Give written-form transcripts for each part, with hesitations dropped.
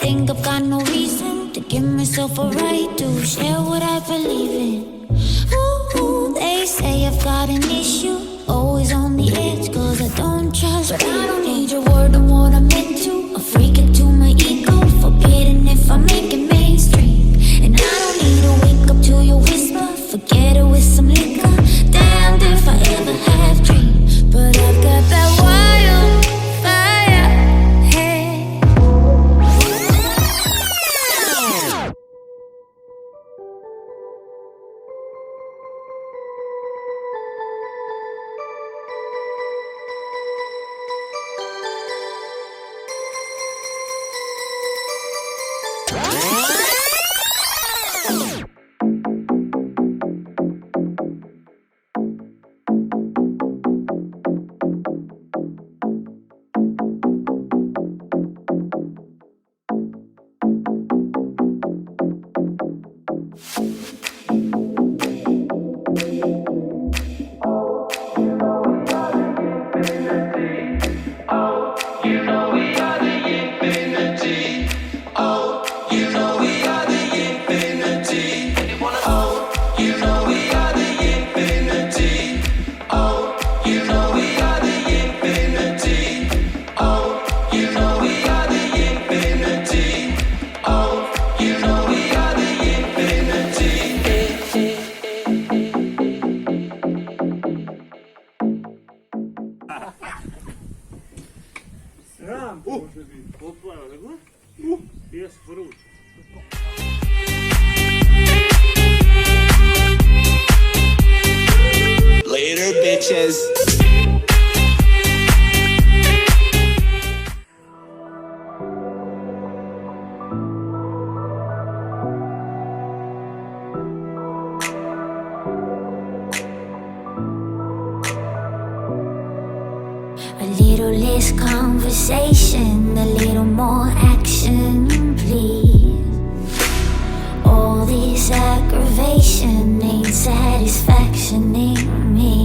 think I've got no reason to give myself a right to share what I believe in. Ooh, they say I've got an issue, always on the edge, cause I don't trust people. But I don't need your word on what I'm into. A freak it to my ego, forbidden if I make it mainstream. And I don't need to wake up to your whisper, forget it with some liquor. Damned if I ever have dreams, but I've got that wildfire head. Later, bitches. A little less conversation, a little more action, please. All this aggravation ain't satisfaction in me.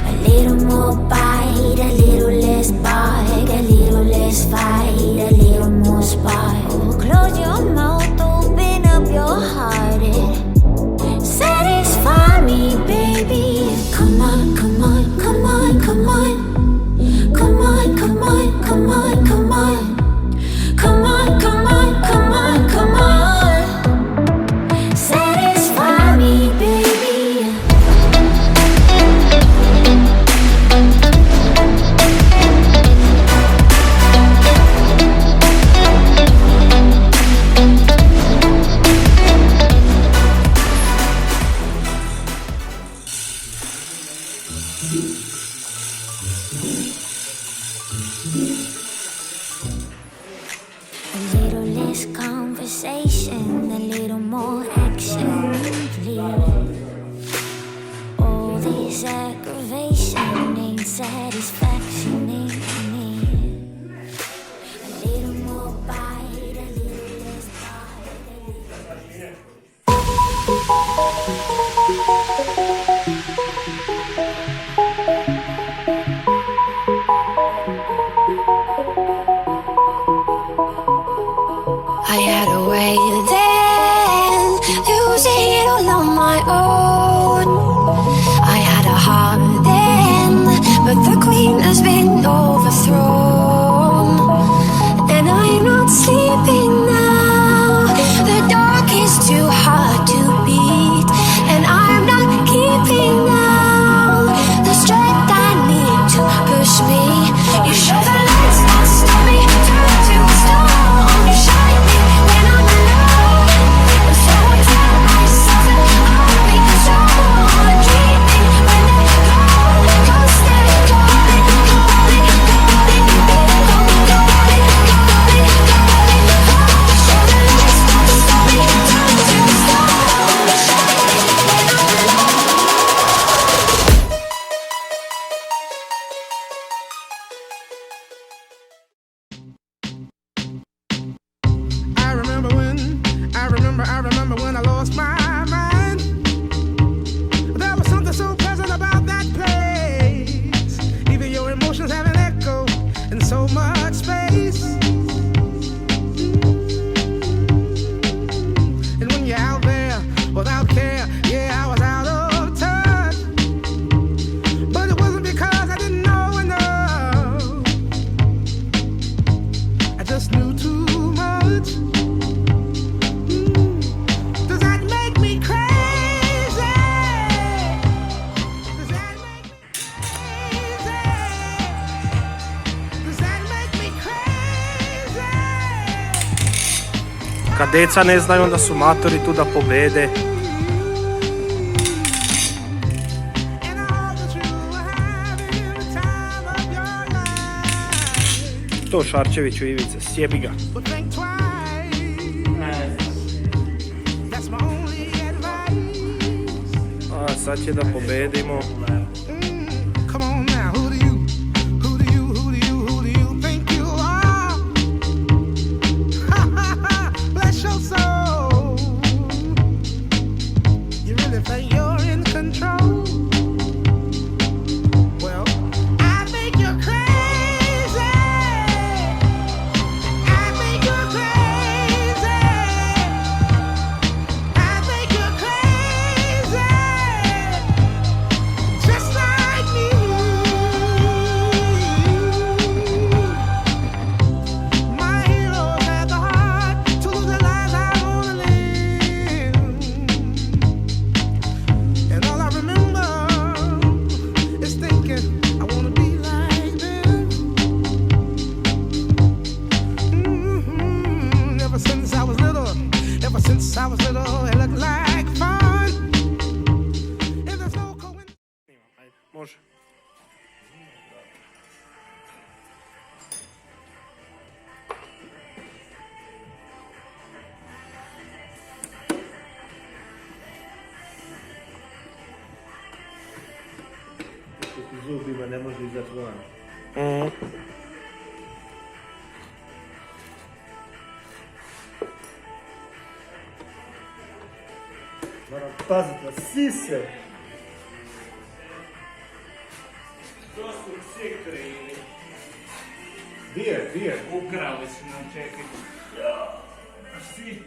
A little more bite, a little less bite, a little less fight, a little more spite. Oh, close your mouth, open up your heart and satisfy me, baby. Come on, come on, come on, come on. Come on, come on, come on, come on. Come on, come on, come on, come on. Satisfy me, baby. A little less conversation, a little more action, please. All this aggravation ain't satisfaction in me. A little more bite, a little less bite, I had a way then, losing it all on my own. I had a heart then, but the queen has been overthrown. And I'm not sleeping now, the dark is too hard to beat. And I'm not keeping now the strength I need to push me. You show the lights, not stop me, turn to a star. You shine me when I'm alone. And so I tell myself that I'll be strong. Dreaming when they're calling, 'cause they're calling, calling, calling. Kad deca ne znaju, onda su matori tu da pobede. To Šarčeviću Ivice, sjebi ga. A sad će da pobedimo. Može. Zubima ne može izaći van. Moram paziti na sise. To su injektori ili... Gdje? Ukrali su nam, čekaj. Svi.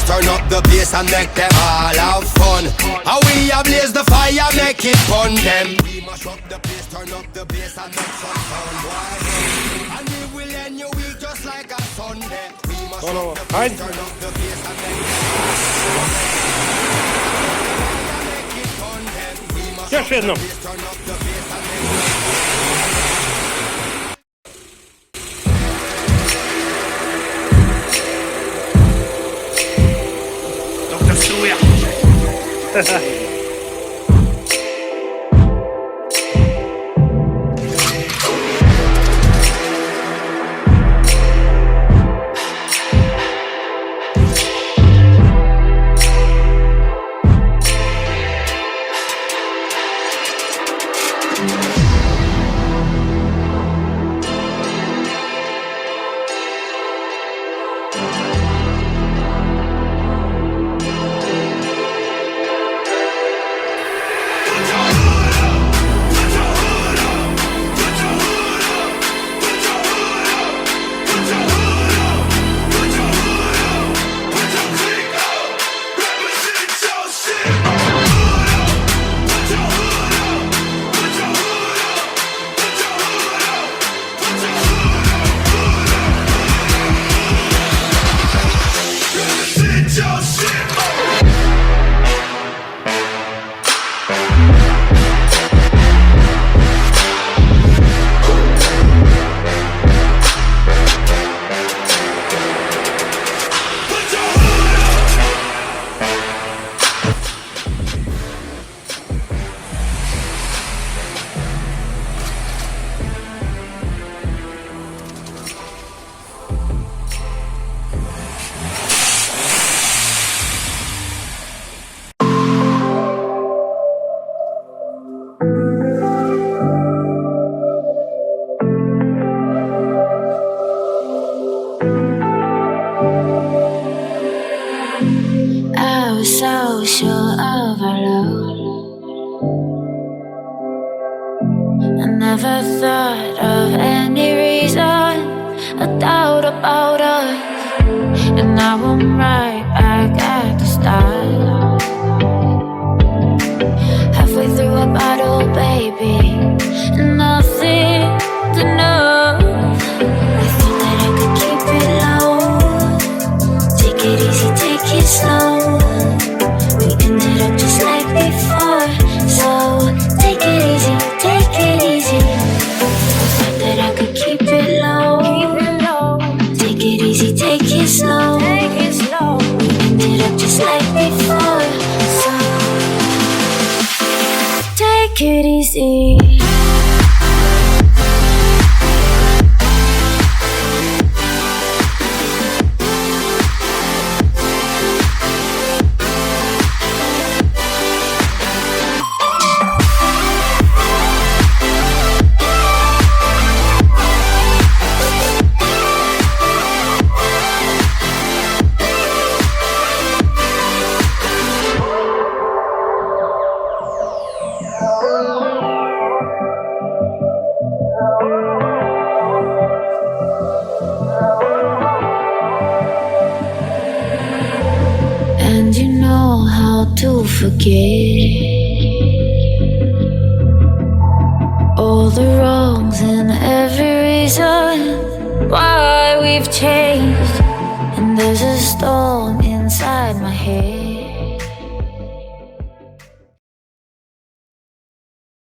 turn up the bass and make them all have fun. How we ablaze the fire, make it fun them. We mash up the place, turn up the bass and make some fun, boy. And we will end your week just like a Sunday. We mash up the place, turn up the bass and make it fun. Još jednom. Doktor Struja. So sure of our love, I never thought of any reason, a doubt about us, and now I'm right back at the start. Halfway through a bottle, baby, nothing to know. I thought that I could keep it low, take it easy, take it slow. Ended up just like before, so take it easy, take it easy. Thought that I could keep it low, take it easy, take it slow. Ended up just like before, so take it easy. And you know how to forget all the wrongs and every reason why we've changed. And there's a storm inside my head,